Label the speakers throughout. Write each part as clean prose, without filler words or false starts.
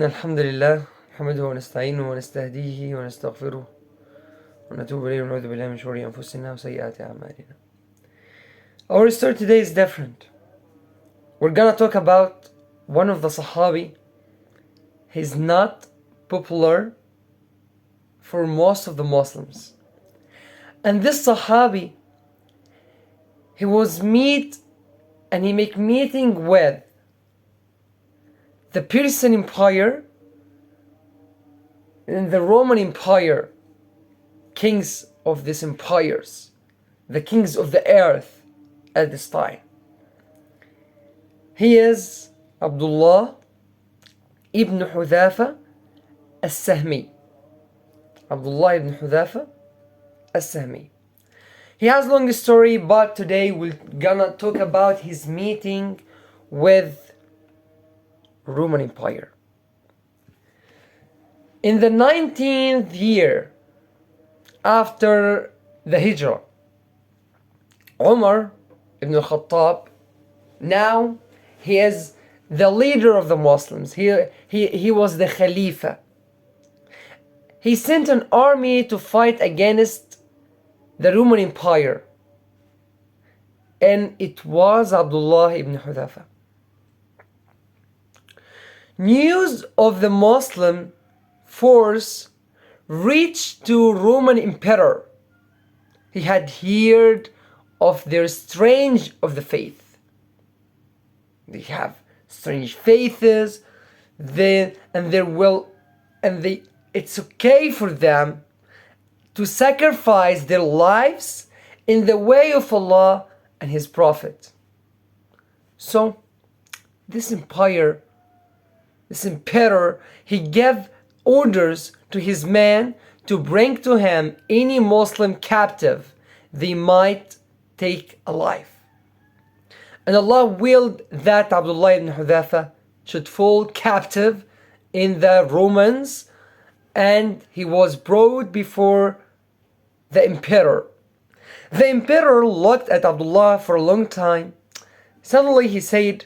Speaker 1: إن الحمد لله نحمده ونستعينه ونستهديه ونستغفره ونتوب إليه ونعوذ بالله من شرور أنفسنا وسيئات أعمالنا. Our story today is different. We're gonna talk about one of the Sahabi. He's not popular for most of the Muslims. And this Sahabi, he was meet and he make meeting with the Persian Empire and the Roman Empire, kings of these empires, the kings of the earth at this time. He is Abdullah ibn Hudhafah السهمي. Abdullah ibn Hudhafah السهمي. He has a long story, but today we're gonna talk about his meeting with Roman Empire. In the 19th year after the Hijrah, Umar ibn al-Khattab, now he is the leader of the Muslims. He was the Khalifa. He sent an army to fight against the Roman Empire, and it was Abdullah ibn Hudhafah. News of the Muslim force reached to Roman Emperor. He had heard of their strange of the faith. They have strange faiths, it's okay for them to sacrifice their lives in the way of Allah and His Prophet. So this emperor, he gave orders to his men to bring to him any Muslim captive they might take alive. And Allah willed that Abdullah ibn Hudhafah should fall captive in the Romans, and he was brought before the emperor. The emperor looked at Abdullah for a long time. Suddenly he said,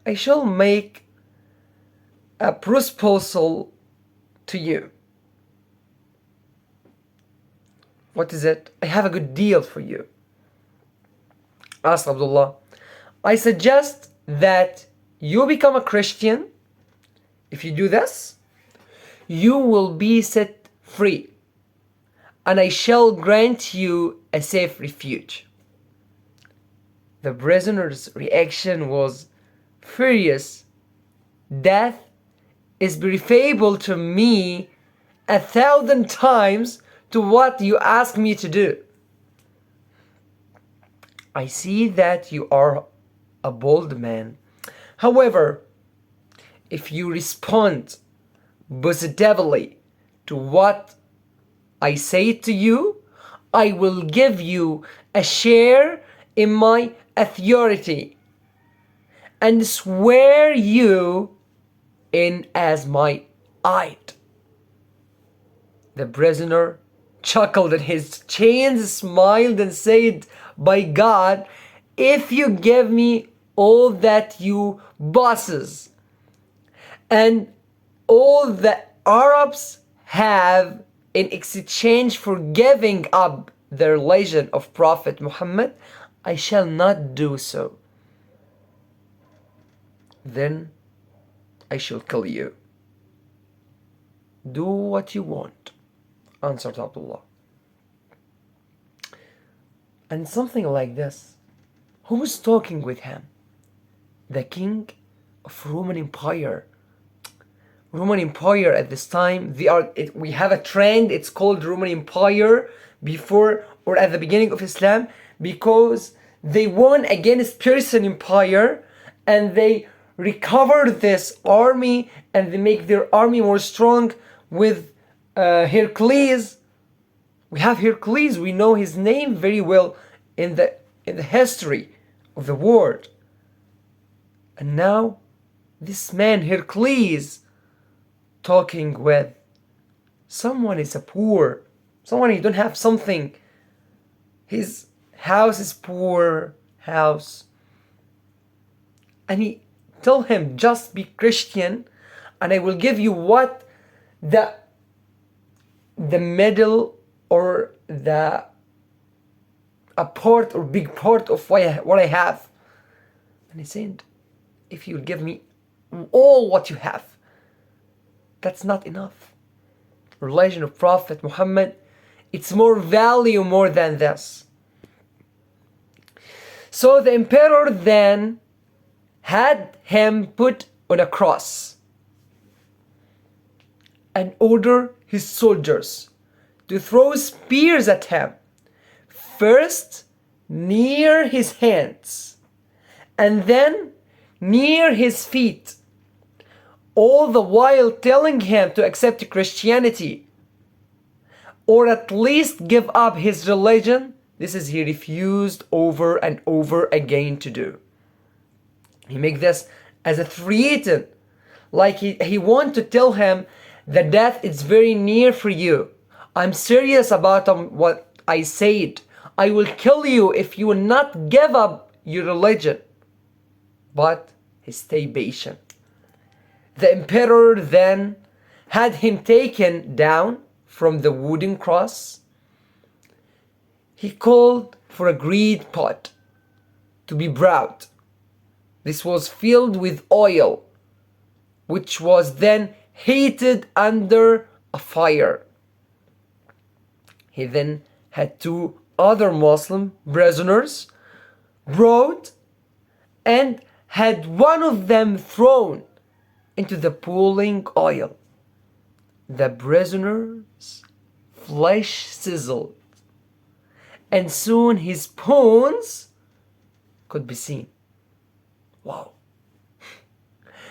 Speaker 1: I shall make a proposal to you. What is it? I have a good deal for you. Asked Abdullah, I suggest that you become a Christian. If you do this, you will be set free, and I shall grant you a safe refuge. The prisoner's reaction was furious. Death is preferable to me 1,000 times to what you ask me to do. I see that you are a bold man. However, if you respond positively to what I say to you, I will give you a share in my authority and swear you in as my aid. The prisoner chuckled at his chains, smiled and said, by God, if you give me all that you bosses and all the Arabs have in exchange for giving up the religion of Prophet Muhammad, I shall not do so. Then I shall kill you. Do what you want, answered Abdullah. And something like this. Who was talking with him? The king of Roman Empire. Roman Empire at this time, we have a trend, it's called Roman Empire before or at the beginning of Islam, because they won against Persian Empire and they recovered this army and they make their army more strong with Hercules. We have Hercules, we know his name very well in the history of the world. And now this man Hercules talking with someone is a poor, someone who don't have something. His house is poor house. And he told him, just be Christian, and I will give you what the middle or a part or big part of what I have. And he said, if you give me all what you have, that's not enough. Religion of Prophet Muhammad, it's more value more than this. So the emperor then had him put on a cross and order his soldiers to throw spears at him, first near his hands and then near his feet, all the while telling him to accept Christianity or at least give up his religion. This is he refused over and over again to do. He make this as a threat, like he want to tell him the death is very near for you. I'm serious about what I said. I will kill you if you will not give up your religion. But he stayed patient. The emperor then had him taken down from the wooden cross. He called for a great pot to be brought. This was filled with oil, which was then heated under a fire. He then had two other Muslim prisoners brought and had one of them thrown into the boiling oil. The prisoner's flesh sizzled, and soon his bones could be seen. Wow.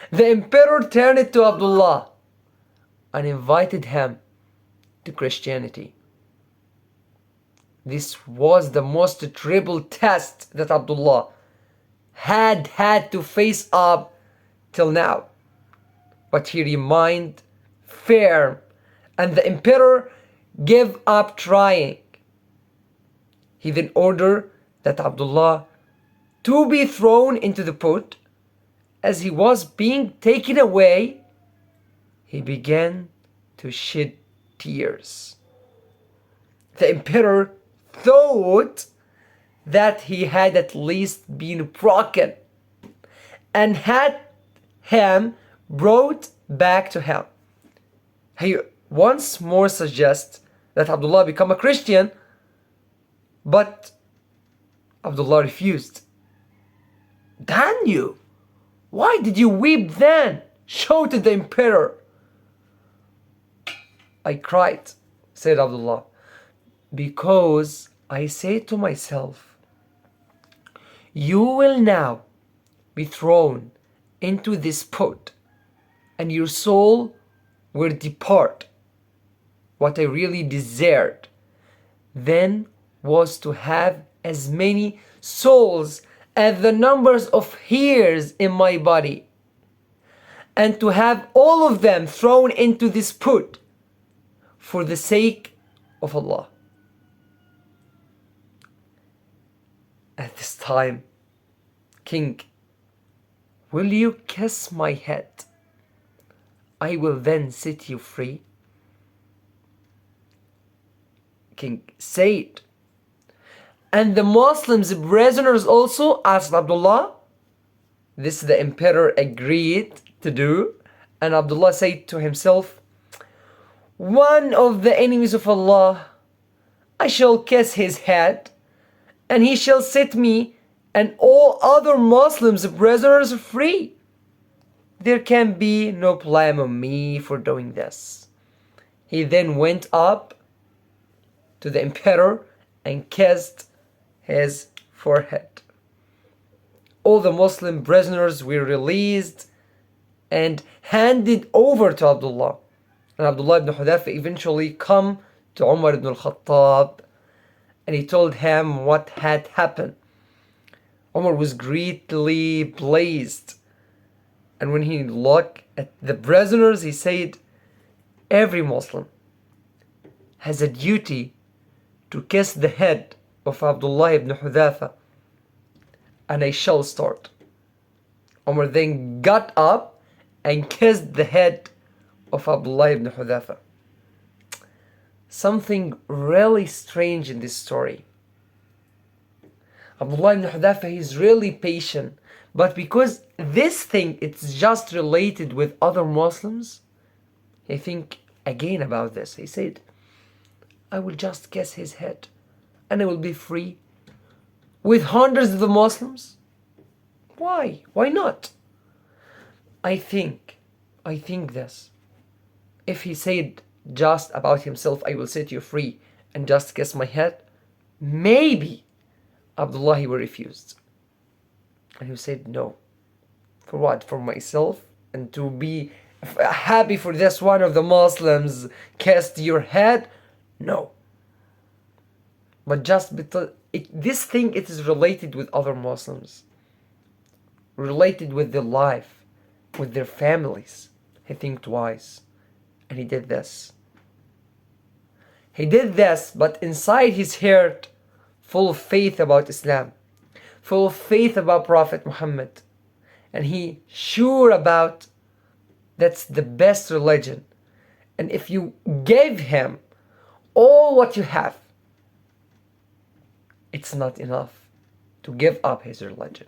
Speaker 1: The emperor turned to Abdullah and invited him to Christianity. This was the most terrible test that Abdullah had to face up till now. But he remained firm, and the emperor gave up trying. He then ordered that Abdullah to be thrown into the pot. As he was being taken away, he began to shed tears. The emperor thought that he had at least been broken and had him brought back to him. He once more suggests that Abdullah become a Christian, but Abdullah refused. Damn you! Why did you weep then? Shouted the emperor. I cried, said Abdullah, because I said to myself, you will now be thrown into this pot and your soul will depart. What I really desired then was to have as many souls as the numbers of hairs in my body, and to have all of them thrown into this pot for the sake of Allah. At this time, King, will you kiss my head? I will then set you free. King said. And the Muslims prisoners also asked Abdullah. This the emperor agreed to do. And Abdullah said to himself, one of the enemies of Allah, I shall kiss his head, and he shall set me and all other Muslims prisoners free. There can be no blame on me for doing this. He then went up to the emperor and kissed his forehead. All the Muslim prisoners were released and handed over to Abdullah. And Abdullah ibn Hudafah eventually come to Umar ibn al-Khattab and he told him what had happened. Umar was greatly pleased. And when he looked at the prisoners, he said, every Muslim has a duty to kiss the head of Abdullah ibn Hudafah, and I shall start. Umar then got up and kissed the head of Abdullah ibn Hudafah. Something really strange in this story. Abdullah ibn Hudafah is really patient, but because this thing it's just related with other Muslims, he think again about this. He said, I will just kiss his head and I will be free with hundreds of the Muslims. Why? Why not? I think this. If he said just about himself, I will set you free and just kiss my head, maybe Abdullah he will refuse. And he said, no. For what? For myself? And to be happy for this one of the Muslims kissed your head? No. But just because this thing, it is related with other Muslims. Related with their life, with their families. He think twice. And he did this. He did this, but inside his heart, full of faith about Islam, full of faith about Prophet Muhammad, and he sure about that's the best religion. And if you gave him all what you have, it's not enough to give up his religion.